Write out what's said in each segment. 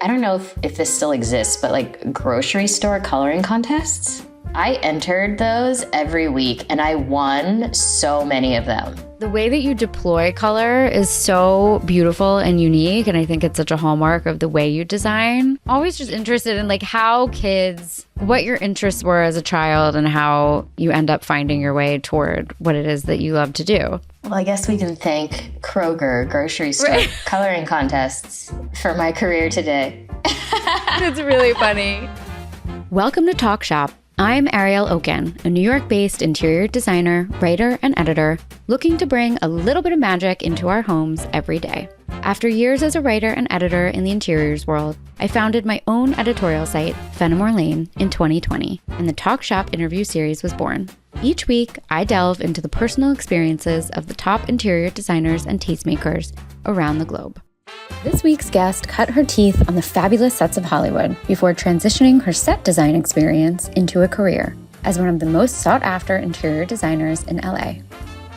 I don't know if this still exists, but like grocery store coloring contests. I entered those every week and I won so many of them. The way that you deploy color is so beautiful and unique, and I think it's such a hallmark of the way you design. Always just interested in like what your interests were as a child and how you end up finding your way toward what it is that you love to do. Well, I guess we can thank Kroger grocery store coloring contests for my career today. It's really funny. Welcome to Talk Shop. I'm Ariel Okin, a New York-based interior designer, writer, and editor, looking to bring a little bit of magic into our homes every day. After years as a writer and editor in the interiors world, I founded my own editorial site, Fenimore Lane, in 2020, and the Talk Shop interview series was born. Each week, I delve into the personal experiences of the top interior designers and tastemakers around the globe. This week's guest cut her teeth on the fabulous sets of Hollywood before transitioning her set design experience into a career as one of the most sought-after interior designers in LA.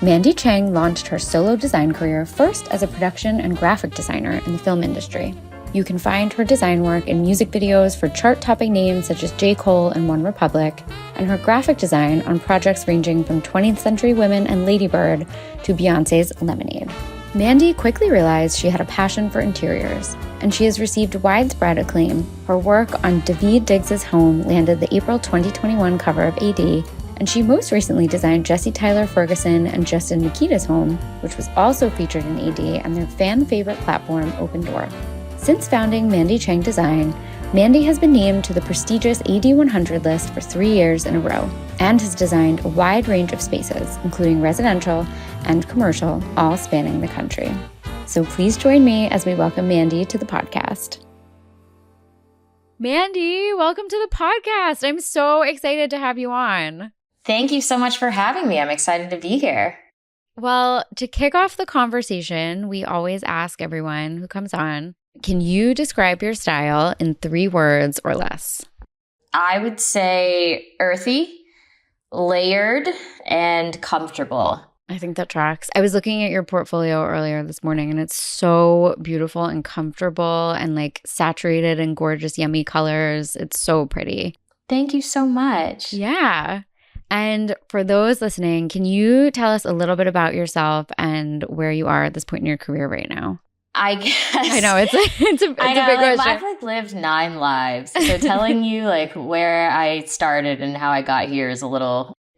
Mandy Cheng launched her solo design career first as a production and graphic designer in the film industry. You can find her design work in music videos for chart-topping names such as J.Cole and OneRepublic, and her graphic design on projects ranging from 20th Century Women and Ladybird to Beyonce's Lemonade. Mandy quickly realized she had a passion for interiors, and she has received widespread acclaim. Her work on Daveed Diggs' home landed the April 2021 cover of AD, and she most recently designed Jesse Tyler Ferguson and Justin Mikita's home, which was also featured in AD and their fan-favorite platform, Open Door. Since founding Mandy Cheng Design, Mandy has been named to the prestigious AD 100 list for 3 years in a row, and has designed a wide range of spaces, including residential and commercial, all spanning the country. So please join me as we welcome Mandy to the podcast. Mandy, welcome to the podcast. I'm so excited to have you on. Thank you so much for having me. I'm excited to be here. Well, to kick off the conversation, we always ask everyone who comes on, can you describe your style in 3 words or less? I would say earthy, layered, and comfortable. I think that tracks. I was looking at your portfolio earlier this morning and it's so beautiful and comfortable and like saturated in gorgeous, yummy colors. It's so pretty. Thank you so much. Yeah. And for those listening, can you tell us a little bit about yourself and where you are at this point in your career right now? I guess. I know, it's a big question. I've lived 9 lives. So telling you where I started and how I got here is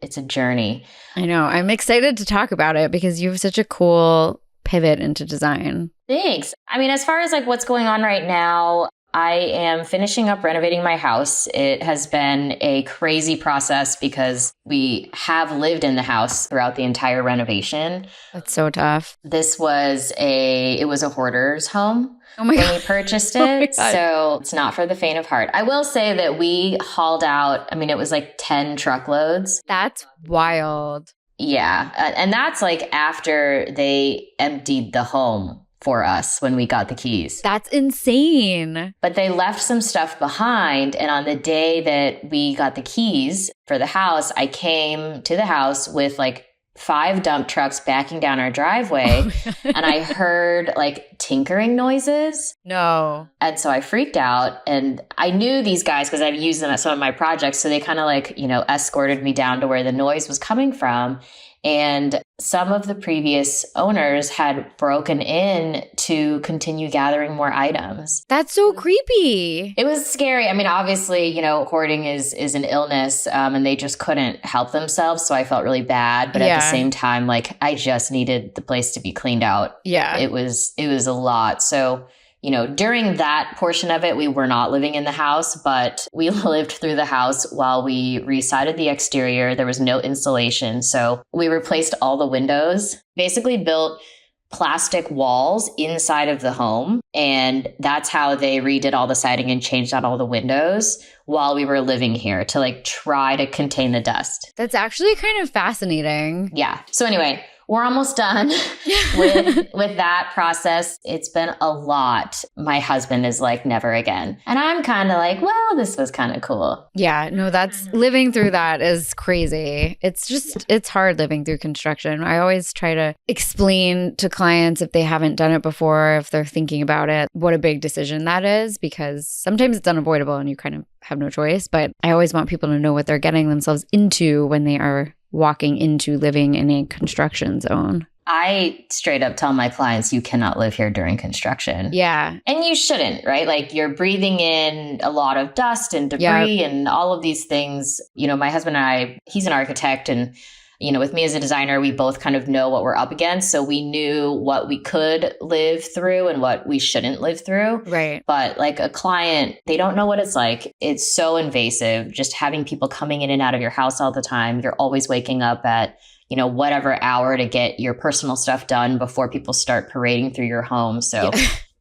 it's a journey. I know. I'm excited to talk about it because you have such a cool pivot into design. Thanks. I mean, as far as what's going on right now, I am finishing up renovating my house. It has been a crazy process because we have lived in the house throughout the entire renovation. That's so tough. This was a hoarder's home. Oh my God. When we purchased it. So it's not for the faint of heart. I will say that we hauled out, it was 10 truckloads. That's wild. Yeah. And that's after they emptied the home for us when we got the keys. That's insane. But they left some stuff behind. And on the day that we got the keys for the house, I came to the house with 5 dump trucks backing down our driveway. And I heard tinkering noises. No. And so I freaked out, and I knew these guys because I've used them at some of my projects. So they kind of escorted me down to where the noise was coming from. And some of the previous owners had broken in to continue gathering more items. That's so creepy. It was scary. Obviously, hoarding is an illness, and they just couldn't help themselves. So I felt really bad. But at the same time, I just needed the place to be cleaned out. Yeah. It was a lot. So during that portion of it, we were not living in the house, but we lived through the house while we resided the exterior. There was no insulation. So we replaced all the windows, basically built plastic walls inside of the home. And that's how they redid all the siding and changed out all the windows while we were living here to try to contain the dust. That's actually kind of fascinating. Yeah. So anyway, we're almost done with that process. It's been a lot. My husband is like, never again. And I'm kind of like, well, this was kind of cool. Yeah, no, that's living through that is crazy. It's hard living through construction. I always try to explain to clients if they haven't done it before, if they're thinking about it, what a big decision that is, because sometimes it's unavoidable and you kind of have no choice. But I always want people to know what they're getting themselves into when they are walking into living in a construction zone. I straight up tell my clients, you cannot live here during construction. Yeah. And you shouldn't, right? Like you're breathing in a lot of dust and debris and all of these things. You know, my husband and I, he's an architect, and, you know, with me as a designer, we both kind of know what we're up against. So we knew what we could live through and what we shouldn't live through. Right. But like a client, they don't know what it's like. It's so invasive. Just having people coming in and out of your house all the time. You're always waking up at, you know, whatever hour to get your personal stuff done before people start parading through your home. So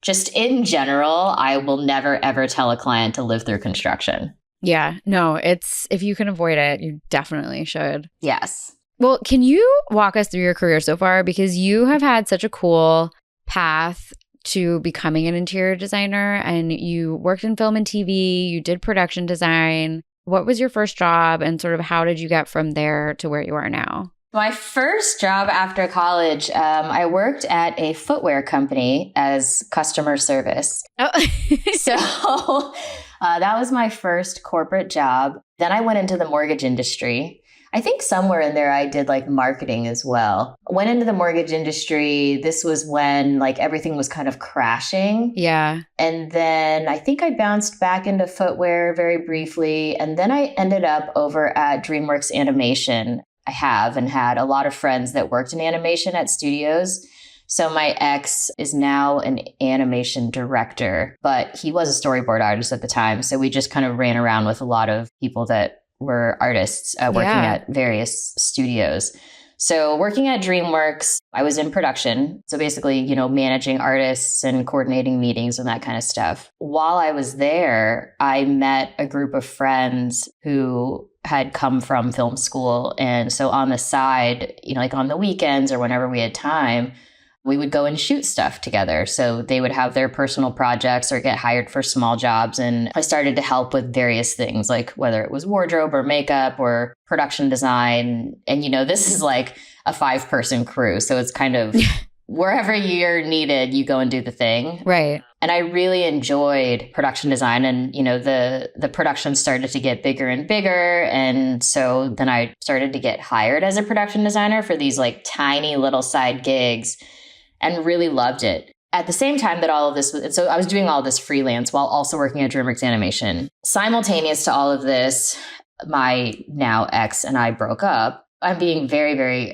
just in general, I will never, ever tell a client to live through construction. Yeah. No, it's, if you can avoid it, you definitely should. Yes. Well, can you walk us through your career so far? Because you have had such a cool path to becoming an interior designer, and you worked in film and TV, you did production design. What was your first job, and sort of how did you get from there to where you are now? My first job after college, I worked at a footwear company as customer service. Oh. So that was my first corporate job. Then I went into the mortgage industry. I think somewhere in there I did like marketing as well. Went into the mortgage industry. This was when like everything was kind of crashing. Yeah. And then I think I bounced back into footwear very briefly. And then I ended up over at DreamWorks Animation. I have and had a lot of friends that worked in animation at studios. So my ex is now an animation director, but he was a storyboard artist at the time. So we just kind of ran around with a lot of people that were artists working at various studios. So working at DreamWorks, I was in production. So basically, you know, managing artists and coordinating meetings and that kind of stuff. While I was there, I met a group of friends who had come from film school. And so on the side, you know, like on the weekends or whenever we had time, we would go and shoot stuff together. So they would have their personal projects or get hired for small jobs. And I started to help with various things, like whether it was wardrobe or makeup or production design. And, you know, this is like a 5-person crew. So it's kind of wherever you're needed, you go and do the thing. Right. And I really enjoyed production design. And, you know, the production started to get bigger and bigger. And so then I started to get hired as a production designer for these like tiny little side gigs and really loved it. At the same time that all of this was, so I was doing all this freelance while also working at DreamWorks Animation. Simultaneous to all of this, my now ex and I broke up. I'm being very, very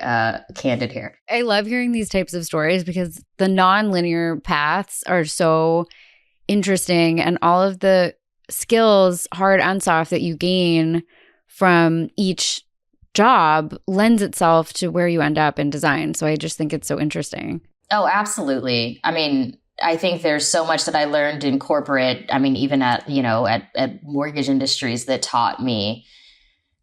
candid here. I love hearing these types of stories because the non-linear paths are so interesting, and all of the skills, hard and soft, that you gain from each job lends itself to where you end up in design. So I just think it's so interesting. Oh, absolutely. I mean, I think there's so much that I learned in corporate. I mean, even at, you know, at mortgage industries that taught me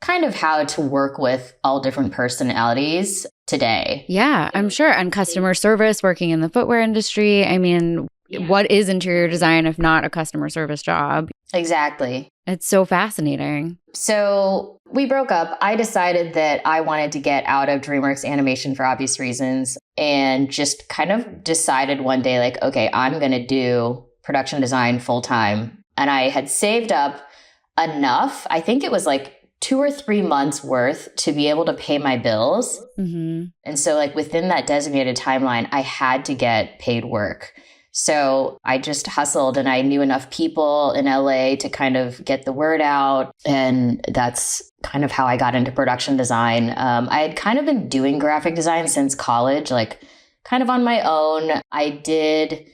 kind of how to work with all different personalities today. Yeah, I'm sure. And customer service, working in the footwear industry. I mean, what is interior design if not a customer service job? Exactly. It's so fascinating. So we broke up. I decided that I wanted to get out of DreamWorks Animation for obvious reasons, and just kind of decided one day, like, okay, I'm going to do production design full time. And I had saved up enough. I think it was like 2 or 3 months worth to be able to pay my bills. Mm-hmm. And so like within that designated timeline, I had to get paid work. So I just hustled, and I knew enough people in LA to kind of get the word out. And that's kind of how I got into production design. I had kind of been doing graphic design since college, like kind of on my own. I did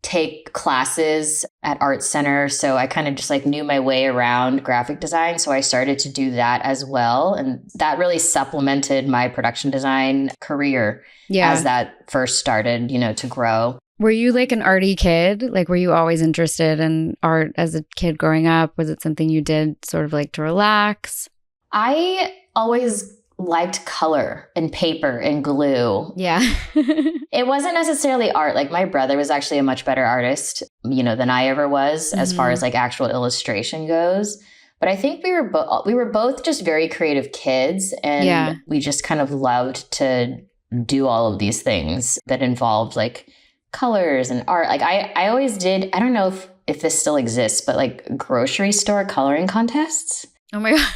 take classes at Art Center. So I kind of just like knew my way around graphic design. So I started to do that as well. And that really supplemented my production design career as that first started, you know, to grow. Were you like an arty kid? Like, were you always interested in art as a kid growing up? Was it something you did sort of like to relax? I always liked color and paper and glue. Yeah. It wasn't necessarily art. Like my brother was actually a much better artist, than I ever was as far as like actual illustration goes. But I think we were both just very creative kids, and we just kind of loved to do all of these things that involved like colors and art. Like I always did, I don't know if this still exists, but like grocery store coloring contests. Oh my God.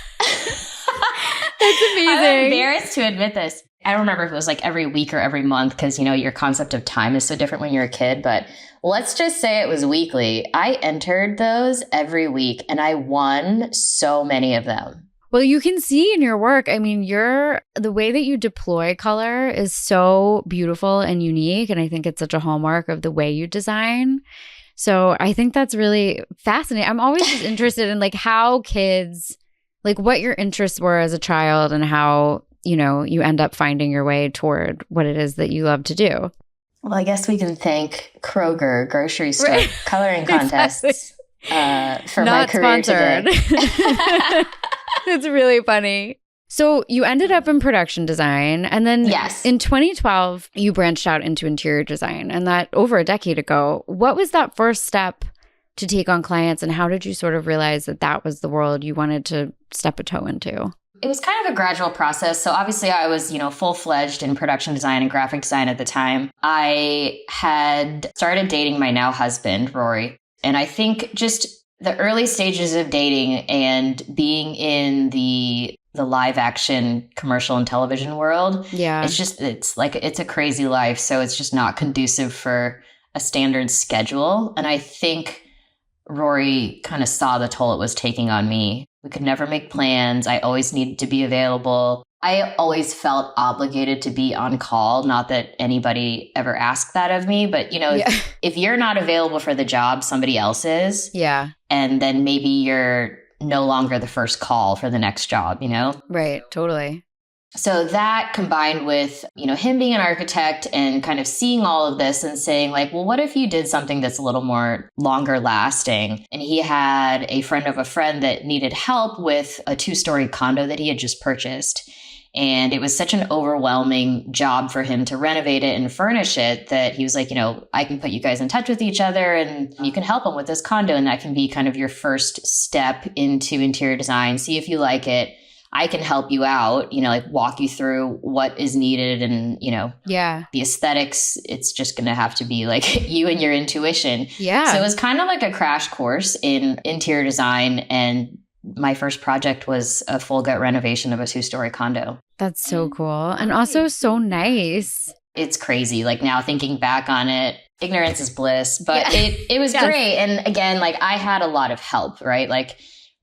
That's amazing. I'm embarrassed to admit this. I don't remember if it was like every week or every month because, your concept of time is so different when you're a kid. But let's just say it was weekly. I entered those every week and I won so many of them. Well, you can see in your work, I mean, the way that you deploy color is so beautiful and unique. And I think it's such a hallmark of the way you design. So I think that's really fascinating. I'm always just interested in like how kids, like what your interests were as a child and how, you end up finding your way toward what it is that you love to do. Well, I guess we can thank Kroger grocery store coloring contests for my career today. It's really funny. So you ended up in production design, and then in 2012, you branched out into interior design, and that over a decade ago. What was that first step to take on clients, and how did you sort of realize that that was the world you wanted to step a toe into? It was kind of a gradual process. So obviously I was, full-fledged in production design and graphic design at the time. I had started dating my now husband, Rory, and I think just the early stages of dating and being in the live action commercial and television world. Yeah. It's a crazy life. So it's just not conducive for a standard schedule. And I think Rory kind of saw the toll it was taking on me. We could never make plans. I always needed to be available. I always felt obligated to be on call. Not that anybody ever asked that of me, but if you're not available for the job, somebody else is. Yeah. And then maybe you're no longer the first call for the next job, Right. Totally. So that combined with, him being an architect and kind of seeing all of this and saying like, well, what if you did something that's a little more longer lasting? And he had a friend of a friend that needed help with a 2-story condo that he had just purchased. And it was such an overwhelming job for him to renovate it and furnish it that he was like, I can put you guys in touch with each other and you can help him with this condo. And that can be kind of your first step into interior design. See if you like it. I can help you out, like walk you through what is needed and, the aesthetics. It's just going to have to be like you and your intuition. Yeah. So it was kind of like a crash course in interior design. And my first project was a full gut renovation of a 2-story condo. That's so cool. And also so nice. It's crazy. Like now thinking back on it, ignorance is bliss, but it was great. And again, like I had a lot of help, right? Like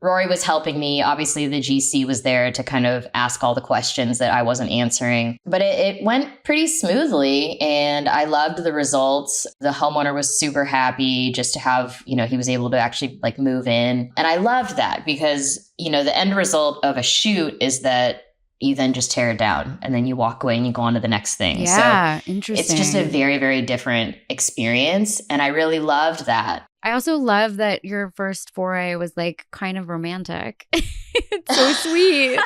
Rory was helping me. Obviously, the GC was there to kind of ask all the questions that I wasn't answering. But it went pretty smoothly, and I loved the results. The homeowner was super happy just to have, he was able to actually like move in. And I loved that because, the end result of a shoot is that you then just tear it down and then you walk away and you go on to the next thing. Yeah, so interesting. It's just a very, very different experience. And I really loved that. I also love that your first foray was like kind of romantic. It's so sweet.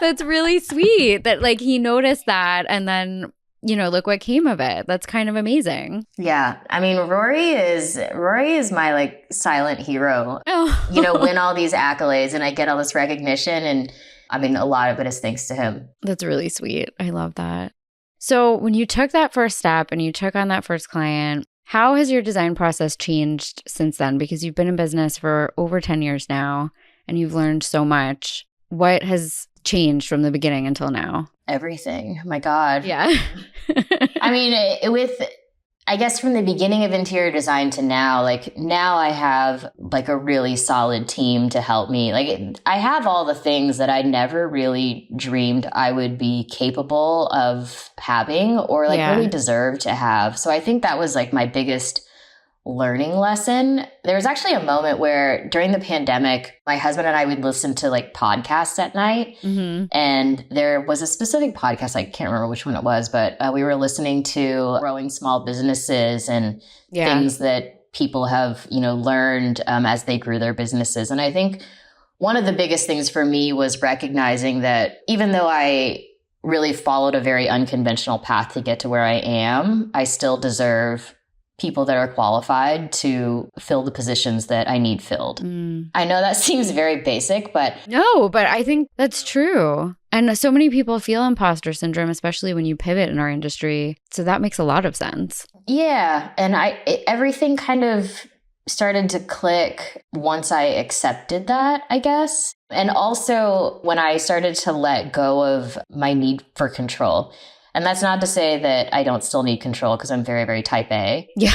That's really sweet that like he noticed that and then, look what came of it. That's kind of amazing. Yeah. I mean, Rory is my like silent hero. Oh. Win all these accolades and I get all this recognition. And I mean, a lot of it is thanks to him. That's really sweet. I love that. So when you took that first step and you took on that first client, how has your design process changed since then? Because you've been in business for over 10 years now and you've learned so much. What has changed from the beginning until now? Everything. My God. Yeah. I mean, I guess from the beginning of interior design to now, like now I have like a really solid team to help me. Like I have all the things that I never really dreamed I would be capable of having or like really deserve to have. So I think that was like my biggest learning lesson. There was actually a moment where during the pandemic, my husband and I would listen to like podcasts at night. Mm-hmm. And there was a specific podcast, I can't remember which one it was, but we were listening to growing small businesses and things that people have, learned as they grew their businesses. And I think one of the biggest things for me was recognizing that even though I really followed a very unconventional path to get to where I am, I still deserve people that are qualified to fill the positions that I need filled. I know that seems very basic, but... No, but I think that's true. And so many people feel imposter syndrome, especially when you pivot in our industry. So that makes a lot of sense. Yeah. And everything kind of started to click once I accepted that, I guess. And also when I started to let go of my need for control. And that's not to say that I don't still need control, because I'm very, very type A. Yeah.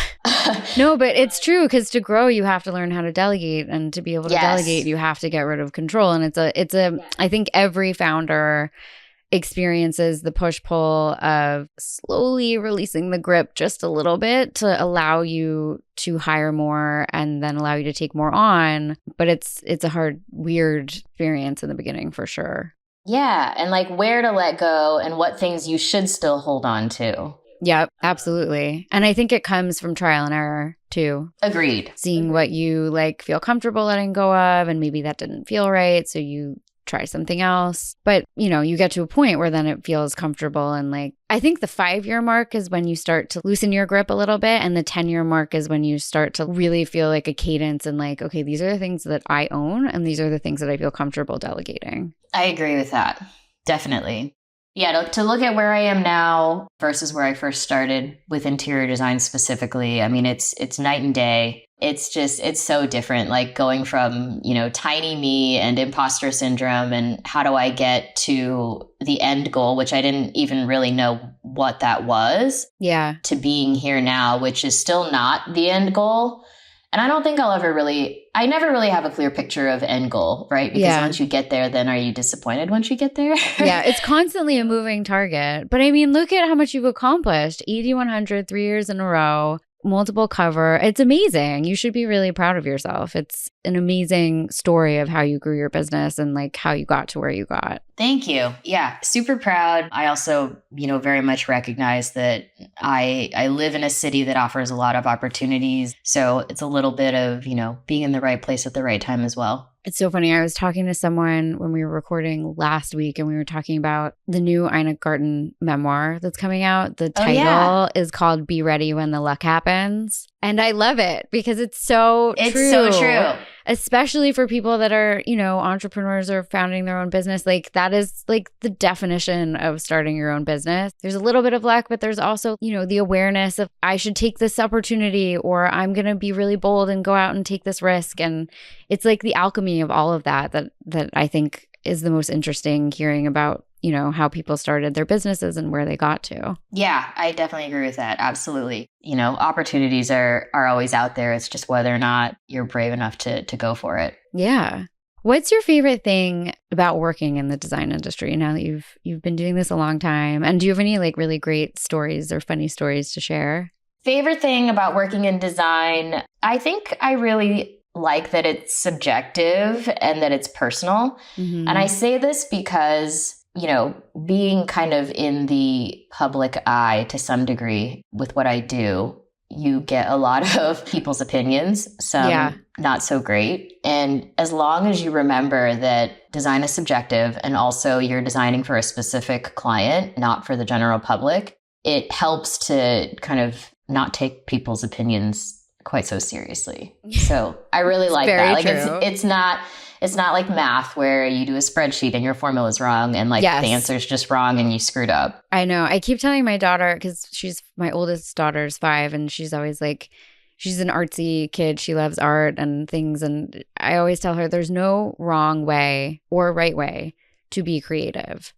No, but it's true, because to grow, you have to learn how to delegate. And to be able to delegate, you have to get rid of control. And I think every founder experiences the push-pull of slowly releasing the grip just a little bit to allow you to hire more and then allow you to take more on. But it's a hard, weird experience in the beginning, for sure. Yeah. And like where to let go and what things you should still hold on to. Yeah, absolutely. And I think it comes from trial and error too. Agreed. Seeing what you like feel comfortable letting go of, and maybe that didn't feel right, so you try something else. But, you get to a point where then it feels comfortable. And like, I think the 5-year mark is when you start to loosen your grip a little bit. And the 10-year mark is when you start to really feel like a cadence and like, okay, these are the things that I own and these are the things that I feel comfortable delegating. I agree with that. Definitely. Yeah, to look at where I am now versus where I first started with interior design specifically, I mean, it's night and day. It's so different, like going from, tiny me and imposter syndrome and how do I get to the end goal, which I didn't even really know what that was. Yeah. To being here now, which is still not the end goal. And I don't think I never really have a clear picture of end goal, right? Because once you get there, then are you disappointed once you get there? Yeah, it's constantly a moving target. But I mean, look at how much you've accomplished. 8100, 3 years in a row, multiple cover. It's amazing. You should be really proud of yourself. It's an amazing story of how you grew your business and like how you got to where you got. Thank you. Yeah, super proud. I also, very much recognize that I live in a city that offers a lot of opportunities. So it's a little bit of, being in the right place at the right time as well. It's so funny. I was talking to someone when we were recording last week, and we were talking about the new Ina Garten memoir that's coming out. The title is called Be Ready When the Luck Happens. And I love it because it's so true. It's so true. Especially for people that are, entrepreneurs or founding their own business. Like that is like the definition of starting your own business. There's a little bit of luck, but there's also, the awareness of I should take this opportunity, or I'm going to be really bold and go out and take this risk. And it's like the alchemy of all of that I think is the most interesting, hearing about, how people started their businesses and where they got to. Yeah, I definitely agree with that. Absolutely. Opportunities are always out there. It's just whether or not you're brave enough to go for it. Yeah. What's your favorite thing about working in the design industry now that you've been doing this a long time? And do you have any like really great stories or funny stories to share? Favorite thing about working in design, I think I really like that it's subjective and that it's personal. Mm-hmm. And I say this because being kind of in the public eye to some degree with what I do, you get a lot of people's opinions, some not so great. And as long as you remember that design is subjective and also you're designing for a specific client, not for the general public, it helps to kind of not take people's opinions quite so seriously. So I really like that. Like it's not like math where you do a spreadsheet and your formula is wrong and like the answer is just wrong and you screwed up. I know. I keep telling my daughter, because my oldest daughter's 5, and she's always like, she's an artsy kid. She loves art and things. And I always tell her there's no wrong way or right way to be creative.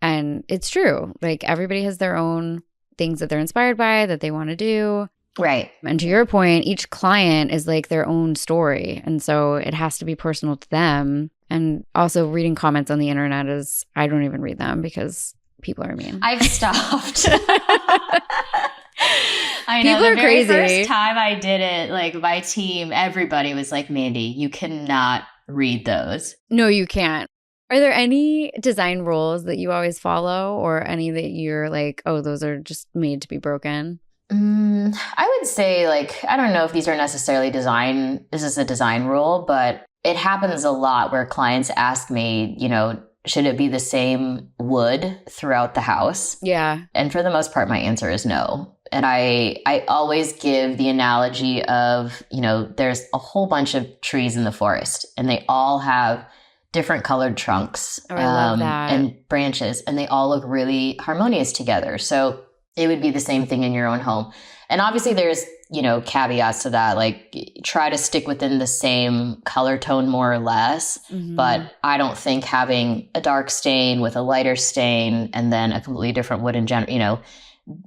And it's true. Like everybody has their own things that they're inspired by, that they want to do. Right. And to your point, each client is like their own story. And so it has to be personal to them. And also reading comments on the internet I don't even read them because people are mean. I've stopped. I know. People are crazy. The very first time I did it, like my team, everybody was like, Mandy, you cannot read those. No, you can't. Are there any design rules that you always follow, or any that you're like, oh, those are just made to be broken? I would say, like, I don't know if these are necessarily this is a design rule, but it happens a lot where clients ask me, should it be the same wood throughout the house? Yeah. And for the most part, my answer is no. And I always give the analogy of, there's a whole bunch of trees in the forest and they all have different colored trunks I love that. and branches, and they all look really harmonious together. So it would be the same thing in your own home. And obviously there's, caveats to that, like try to stick within the same color tone more or less. Mm-hmm. But I don't think having a dark stain with a lighter stain and then a completely different wood in general,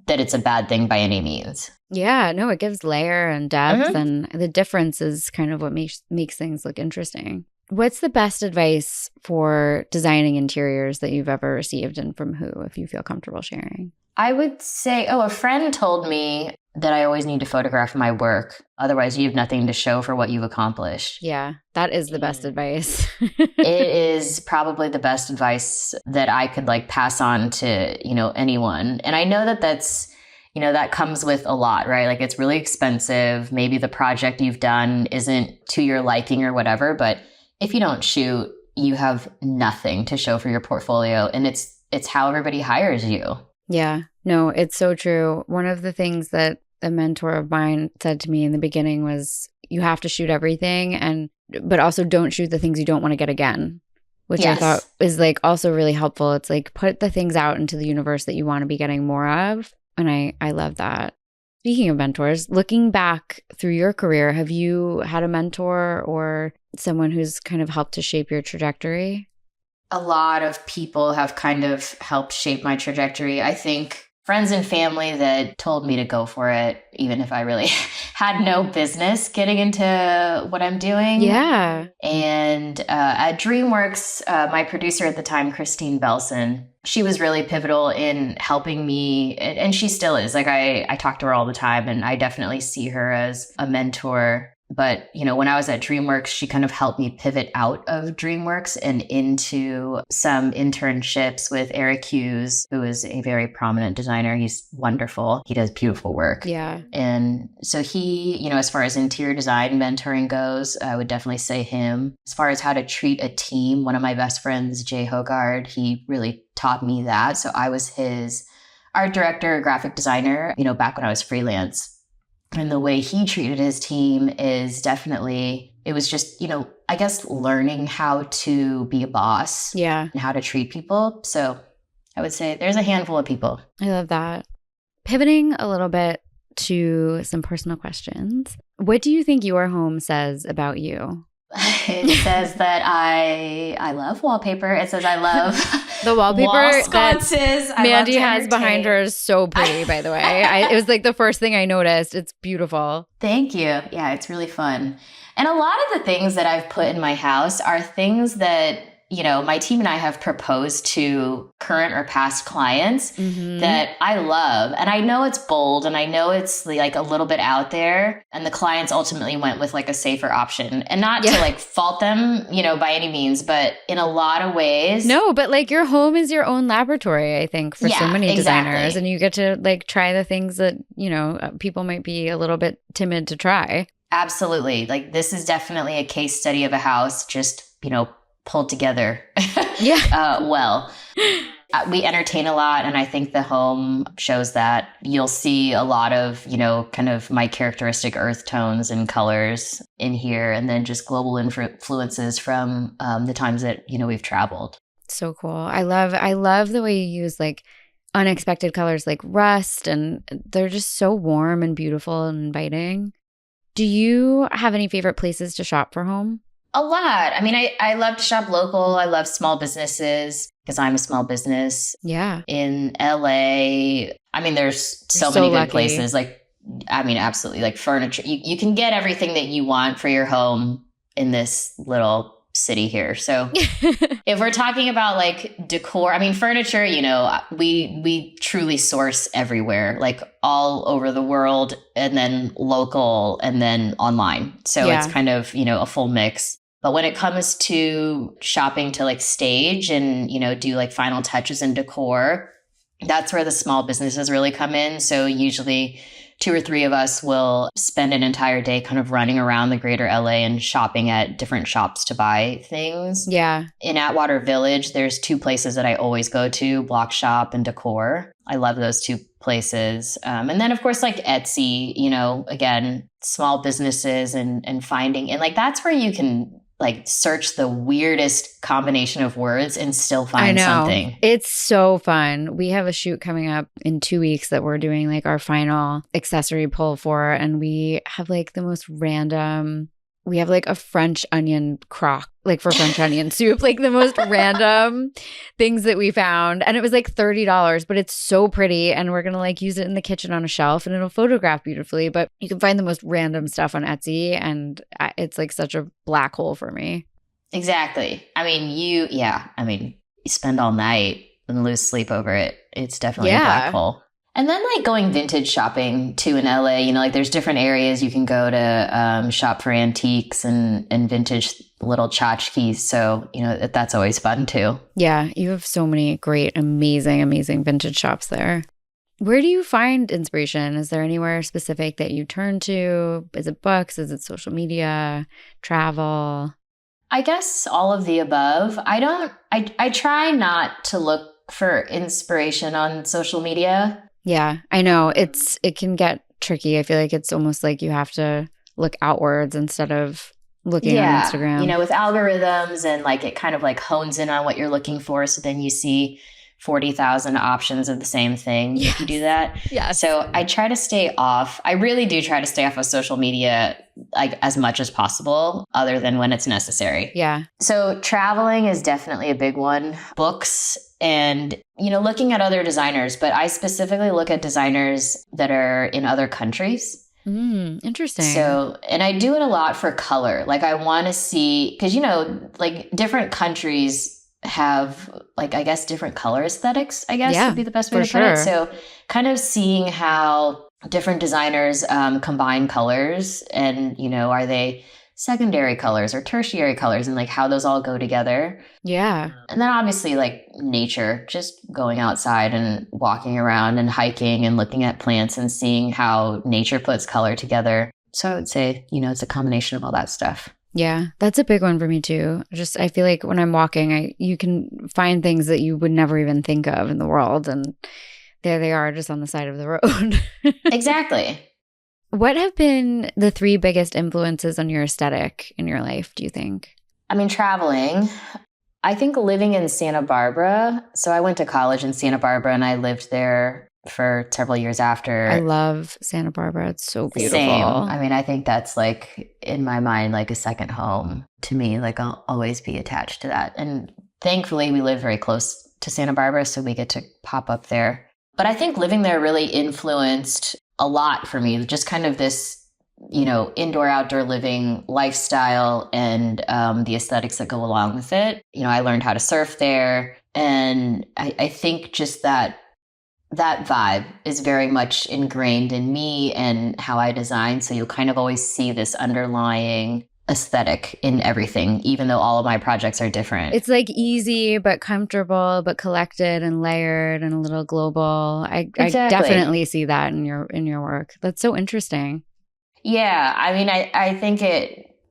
that it's a bad thing by any means. Yeah, no, it gives layer and depth, Mm-hmm. and the difference is kind of what makes things look interesting. What's the best advice for designing interiors that you've ever received, and from who, if you feel comfortable sharing? I would say, a friend told me that I always need to photograph my work. Otherwise, you have nothing to show for what you've accomplished. Yeah, that is the best advice. It is probably the best advice that I could pass on to, anyone. And I know that that's, that comes with a lot, right? Like it's really expensive. Maybe the project you've done isn't to your liking or whatever, but if you don't shoot, you have nothing to show for your portfolio. And it's how everybody hires you. Yeah, no, it's so true. One of the things that a mentor of mine said to me in the beginning was, you have to shoot everything, but also don't shoot the things you don't want to get again, which Yes. I thought is also really helpful. It's put the things out into the universe that you want to be getting more of. And I love that. Speaking of mentors, looking back through your career, have you had a mentor or someone who's kind of helped to shape your trajectory? A lot of people have kind of helped shape my trajectory. I think friends and family that told me to go for it, even if I really had no business getting into what I'm doing. Yeah. And at DreamWorks, my producer at the time, Christine Belson, she was really pivotal in helping me. And she still is. I talk to her all the time, and I definitely see her as a mentor. But, when I was at DreamWorks, she kind of helped me pivot out of DreamWorks and into some internships with Eric Hughes, who is a very prominent designer. He's wonderful. He does beautiful work. Yeah. And so he, as far as interior design mentoring goes, I would definitely say him. As far as how to treat a team, one of my best friends, Jay Hogard, he really taught me that. So I was his art director, graphic designer, back when I was freelance. And the way he treated his team is definitely, it was just, I guess learning how to be a boss. Yeah. And how to treat people. So I would say there's a handful of people. I love that. Pivoting a little bit to some personal questions. What do you think your home says about you? It says that I love wallpaper. It says I love the wallpaper wall sconces. that Mandy has behind her is so pretty, by the way. It was the first thing I noticed. It's beautiful. Thank you. Yeah, it's really fun. And a lot of the things that I've put in my house are things that, my team and I have proposed to current or past clients that I love. And I know it's bold and I know it's a little bit out there. And the clients ultimately went with a safer option, and not to fault them, by any means, but in a lot of ways. No, but your home is your own laboratory, I think, for so many designers. And you get to try the things that, people might be a little bit timid to try. Absolutely. This is definitely a case study of a house just, pulled together well. We entertain a lot, and I think the home shows that. You'll see a lot of, kind of my characteristic earth tones and colors in here, and then just global influences from the times that, we've traveled. So cool. I love the way you use unexpected colors like rust, and they're just so warm and beautiful and inviting. Do you have any favorite places to shop for home? A lot. I mean, I love to shop local. I love small businesses because I'm a small business. Yeah. In LA, I mean, there's so many good places. Absolutely. Furniture. You can get everything that you want for your home in this little city here. So if we're talking about decor, I mean, furniture, we truly source everywhere, all over the world, and then local, and then online. So it's kind of, a full mix. But when it comes to shopping to stage and, do final touches and decor, that's where the small businesses really come in. So usually two or three of us will spend an entire day kind of running around the greater LA and shopping at different shops to buy things. Yeah. In Atwater Village, there's two places that I always go to, Block Shop and Decor. I love those two places. And then, of course, like Etsy, you know, again, small businesses and finding, and like that's where you can like search the weirdest combination of words and still find something. It's so fun. We have a shoot coming up in 2 weeks that we're doing like our final accessory pull for, and we have like the most random. We have like a French onion crock, like for French onion soup, like the most random things that we found. And it was like $30, but it's so pretty. And we're going to like use it in the kitchen on a shelf and it'll photograph beautifully. But you can find the most random stuff on Etsy. And it's like such a black hole for me. Exactly. I mean, you spend all night and lose sleep over it. It's definitely a black hole. And then like going vintage shopping too in LA, you know, like there's different areas you can go to shop for antiques and vintage little tchotchkes. So, you know, that's always fun too. Yeah, you have so many great, amazing vintage shops there. Where do you find inspiration? Is there anywhere specific that you turn to? Is it books? Is it social media, travel? I guess all of the above. I try not to look for inspiration on social media. Yeah, I know. It can get tricky. I feel like it's almost like you have to look outwards instead of looking on Instagram. You know, with algorithms and like it kind of like hones in on what you're looking for. So then you see 40,000 options of the same thing. Yes. If you do that. Yeah. So I try to stay off. I really do try to stay off of social media like as much as possible other than when it's necessary. Yeah. So traveling is definitely a big one. Books and, you know, looking at other designers, but I specifically look at designers that are in other countries. Interesting. So, and I do it a lot for color. Like I want to see, because, you know, like different countries have like, I guess, different color aesthetics, I guess would be the best way to put it. So kind of seeing how different designers combine colors and, you know, are they secondary colors or tertiary colors and like how those all go together. Yeah. And then obviously like nature, just going outside and walking around and hiking and looking at plants and seeing how nature puts color together. So I would say, you know, it's a combination of all that stuff. Yeah, that's a big one for me too. I feel like when I'm walking, you can find things that you would never even think of in the world. And there they are just on the side of the road. Exactly. What have been the 3 biggest influences on your aesthetic in your life, do you think? I mean, traveling. I think living in Santa Barbara. So I went to college in Santa Barbara and I lived there for several years after. I love Santa Barbara. It's so beautiful. Same. I mean, I think that's like in my mind, like a second home to me. Like I'll always be attached to that. And thankfully we live very close to Santa Barbara, so we get to pop up there. But I think living there really influenced a lot for me, just kind of this, you know, indoor, outdoor living lifestyle and the aesthetics that go along with it. You know, I learned how to surf there. And I think just that vibe is very much ingrained in me and how I design. So you'll kind of always see this underlying aesthetic in everything, even though all of my projects are different. It's like easy, but comfortable, but collected and layered and a little global. I definitely see that in your work. That's so interesting. Yeah. I mean, I think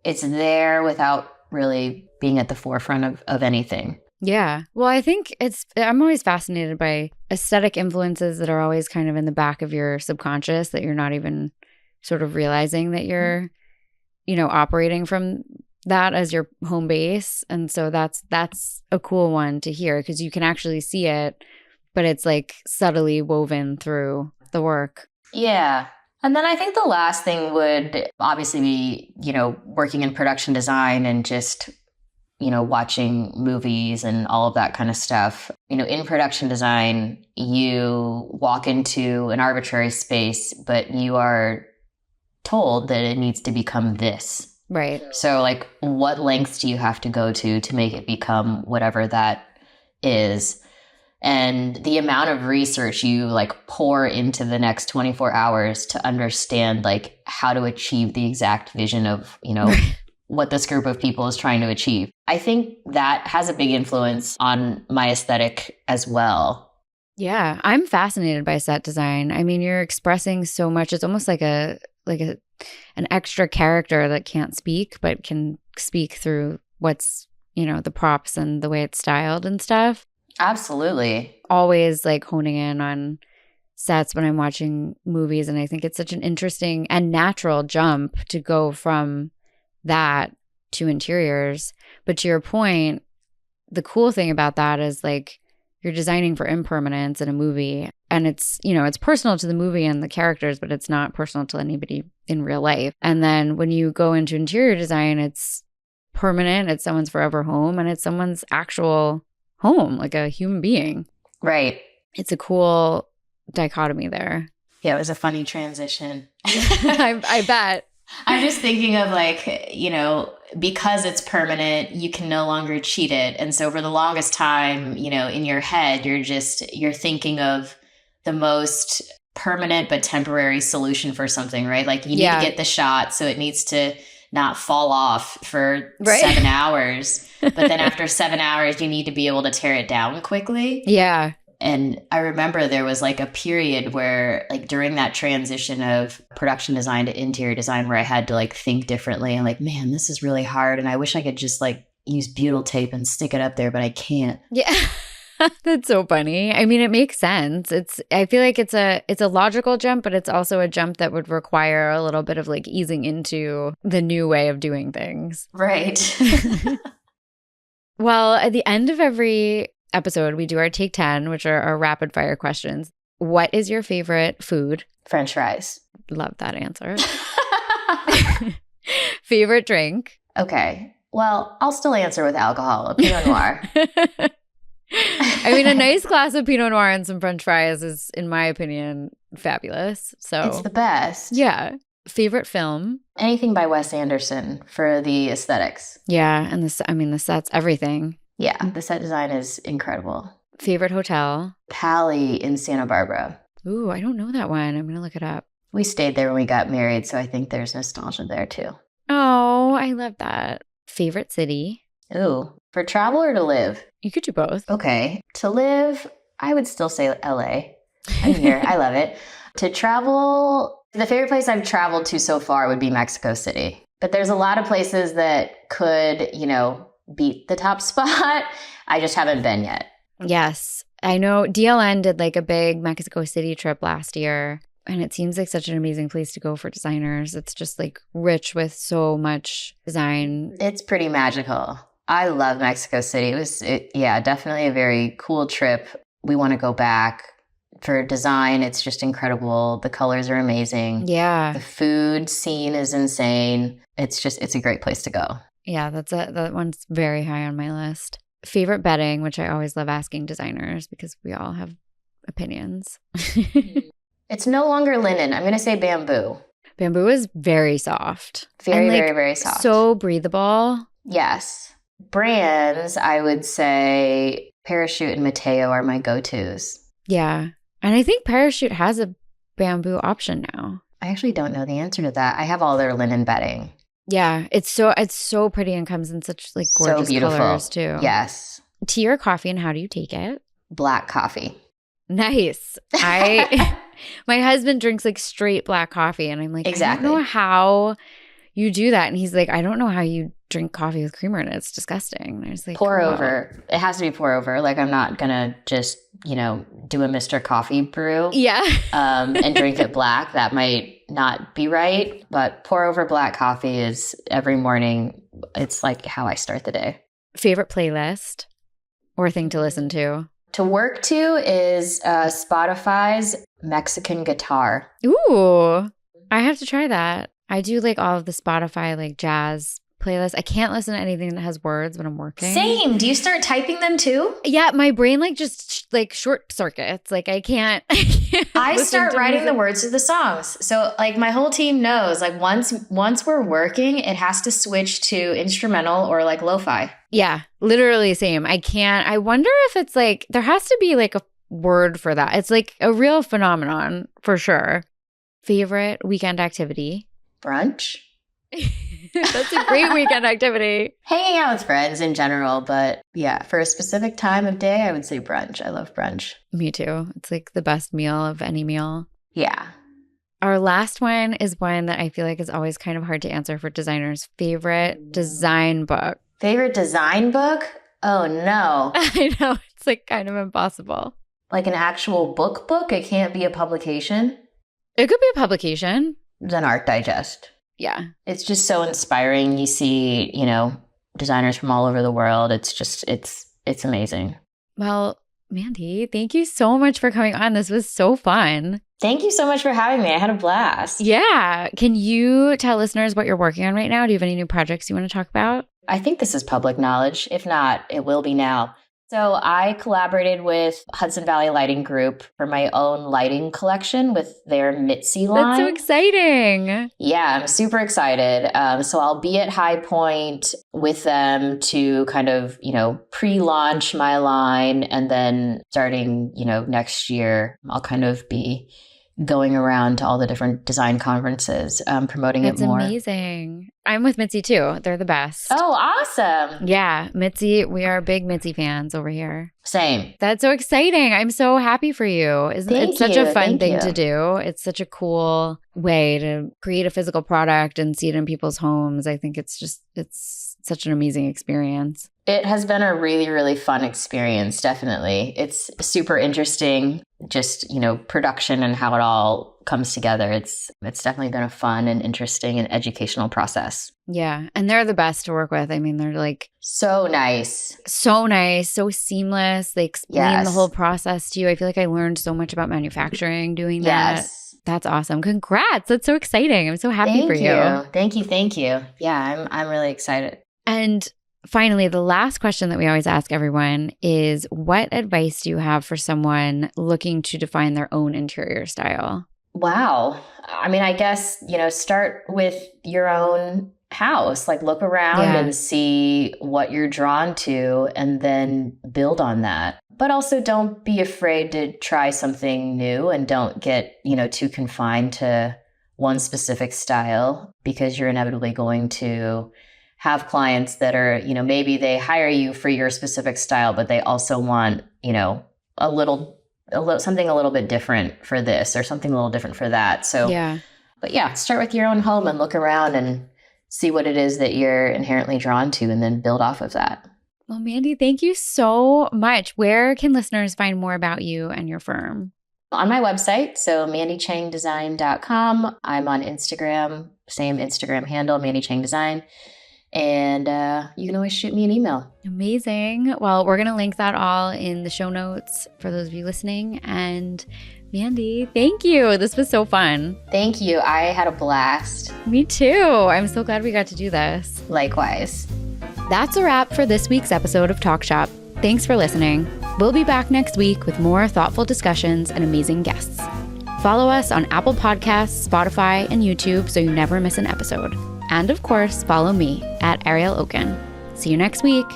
it's there without really being at the forefront of anything. Yeah. Well, I think I'm always fascinated by aesthetic influences that are always kind of in the back of your subconscious that you're not even sort of realizing that you're, you know, operating from that as your home base. And so that's a cool one to hear because you can actually see it, but it's like subtly woven through the work. Yeah. And then I think the last thing would obviously be, you know, working in production design and just, you know, watching movies and all of that kind of stuff. You know, in production design, you walk into an arbitrary space, but you are told that it needs to become this. Right. So like, what lengths do you have to go to make it become whatever that is? And the amount of research you like pour into the next 24 hours to understand like how to achieve the exact vision of, you know, what this group of people is trying to achieve. I think that has a big influence on my aesthetic as well. Yeah, I'm fascinated by set design. I mean, you're expressing so much. It's almost like an extra character that can't speak but can speak through what's, the props and the way it's styled and stuff. Absolutely. Always like honing in on sets when I'm watching movies, and I think it's such an interesting and natural jump to go from that to interiors. But to your point, the cool thing about that is like you're designing for impermanence in a movie, and it's personal to the movie and the characters, but it's not personal to anybody in real life. And then when you go into interior design, it's permanent, it's someone's forever home, and it's someone's actual home, like a human being. Right. It's a cool dichotomy there. Yeah, it was a funny transition. I bet. I'm just thinking of like, because it's permanent, you can no longer cheat it. And so for the longest time, in your head, you're thinking of the most permanent but temporary solution for something, right? Like you need to get the shot, so it needs to not fall off for 7 hours. But then after 7 hours, you need to be able to tear it down quickly. Yeah. And I remember there was like a period where like during that transition of production design to interior design where I had to like think differently. And like, man, this is really hard. And I wish I could just like use butyl tape and stick it up there, but I can't. Yeah. That's so funny. I mean, it makes sense. I feel like it's a logical jump, but it's also a jump that would require a little bit of like easing into the new way of doing things. Right. Well, at the end of every episode, we do our Take 10, which are our rapid fire questions. What is your favorite food? French fries. Love that answer. Favorite drink? Okay. Well, I'll still answer with alcohol, a Pinot Noir. I mean, a nice glass of Pinot Noir and some French fries is, in my opinion, fabulous. So it's the best. Yeah. Favorite film? Anything by Wes Anderson for the aesthetics. Yeah. And the sets, everything. Yeah. The set design is incredible. Favorite hotel? Pali in Santa Barbara. Ooh, I don't know that one. I'm going to look it up. We stayed there when we got married, so I think there's nostalgia there too. Oh, I love that. Favorite city? Ooh, for travel or to live? You could do both. Okay. To live, I would still say LA. I'm here. I love it. To travel, the favorite place I've traveled to so far would be Mexico City. But there's a lot of places that could, beat the top spot. I just haven't been yet. Yes. I know DLN did like a big Mexico City trip last year, and it seems like such an amazing place to go for designers. It's just like rich with so much design. It's pretty magical. I love Mexico City. It was definitely a very cool trip. We want to go back. For design, it's just incredible. The colors are amazing. Yeah. The food scene is insane. It's a great place to go. Yeah, that one's very high on my list. Favorite bedding, which I always love asking designers because we all have opinions. It's no longer linen. I'm going to say bamboo. Bamboo is very soft. Very, very, very soft. So breathable. Yes. Brands, I would say Parachute and Mateo are my go-tos. Yeah. And I think Parachute has a bamboo option now. I actually don't know the answer to that. I have all their linen bedding. Yeah. It's so pretty and comes in such like gorgeous colors too. Yes. Tea or coffee, and how do you take it? Black coffee. Nice. My husband drinks like straight black coffee, and I'm like, exactly. I don't know how you do that. And he's like, I don't know how you drink coffee with creamer in it. It's disgusting. And I was like, pour over. It has to be pour over. Like I'm not gonna just do a Mr. Coffee brew. Yeah. And drink it black. That might not be right. But pour over black coffee is every morning. It's like how I start the day. Favorite playlist or thing to listen to? To work to is Spotify's Mexican guitar. Ooh, I have to try that. I do like all of the Spotify like jazz playlists. I can't listen to anything that has words when I'm working. Same. Do you start typing them too? Yeah, my brain like just like short circuits. Like I can't. I start writing the words to the songs. So like my whole team knows like once we're working, it has to switch to instrumental or like lo-fi. Yeah, literally same. I wonder if it's like there has to be like a word for that. It's like a real phenomenon for sure. Favorite weekend activity? Brunch. That's a great weekend activity. Hanging out with friends in general, but yeah, for a specific time of day, I would say brunch. I love brunch. Me too. It's like the best meal of any meal. Yeah. Our last one is one that I feel like is always kind of hard to answer for designers. Favorite design book? Favorite design book? Oh, no. I know. It's like kind of impossible. Like an actual book? It can't be a publication? It could be a publication. Then Art Digest. Yeah. It's just so inspiring. You see, designers from all over the world. It's just, it's amazing. Well, Mandy, thank you so much for coming on. This was so fun. Thank you so much for having me. I had a blast. Yeah. Can you tell listeners what you're working on right now? Do you have any new projects you want to talk about? I think this is public knowledge. If not, it will be now. So I collaborated with Hudson Valley Lighting Group for my own lighting collection with their Mitzi line. That's so exciting. Yeah, I'm super excited. So I'll be at High Point with them to kind of, pre-launch my line. And then starting, next year, I'll kind of be going around to all the different design conferences, promoting it more. That's amazing. I'm with Mitzi too. They're the best. Oh, awesome. Yeah, Mitzi, we are big Mitzi fans over here. Same. That's so exciting. I'm so happy for you. It's such a fun thing to do. It's such a cool way to create a physical product and see it in people's homes. I think it's such an amazing experience. It has been a really, really fun experience, definitely. It's super interesting, just, production and how it all comes together. It's definitely been a fun and interesting and educational process. Yeah. And they're the best to work with. I mean, they're like so nice, so seamless. They explain the whole process to you. I feel like I learned so much about manufacturing doing that. Yes. That's awesome. Congrats. That's so exciting. I'm so happy for you. Thank you. Yeah, I'm really excited. And finally, the last question that we always ask everyone is, what advice do you have for someone looking to define their own interior style? Wow. I mean, I guess, start with your own house, like look around and see what you're drawn to and then build on that. But also don't be afraid to try something new and don't get, too confined to one specific style, because you're inevitably going to have clients that are, maybe they hire you for your specific style, but they also want, something a little bit different for this or something a little different for that. So, start with your own home and look around and see what it is that you're inherently drawn to and then build off of that. Well, Mandy, thank you so much. Where can listeners find more about you and your firm? On my website, so mandychengdesign.com. I'm on Instagram, same Instagram handle, Mandy Cheng Design. And you can always shoot me an email. Amazing. Well, we're going to link that all in the show notes for those of you listening. And Mandy, thank you. This was so fun. Thank you. I had a blast. Me too. I'm so glad we got to do this. Likewise. That's a wrap for this week's episode of Talk Shop. Thanks for listening. We'll be back next week with more thoughtful discussions and amazing guests. Follow us on Apple Podcasts, Spotify, and YouTube so you never miss an episode. And of course, follow me at Ariel Okin. See you next week.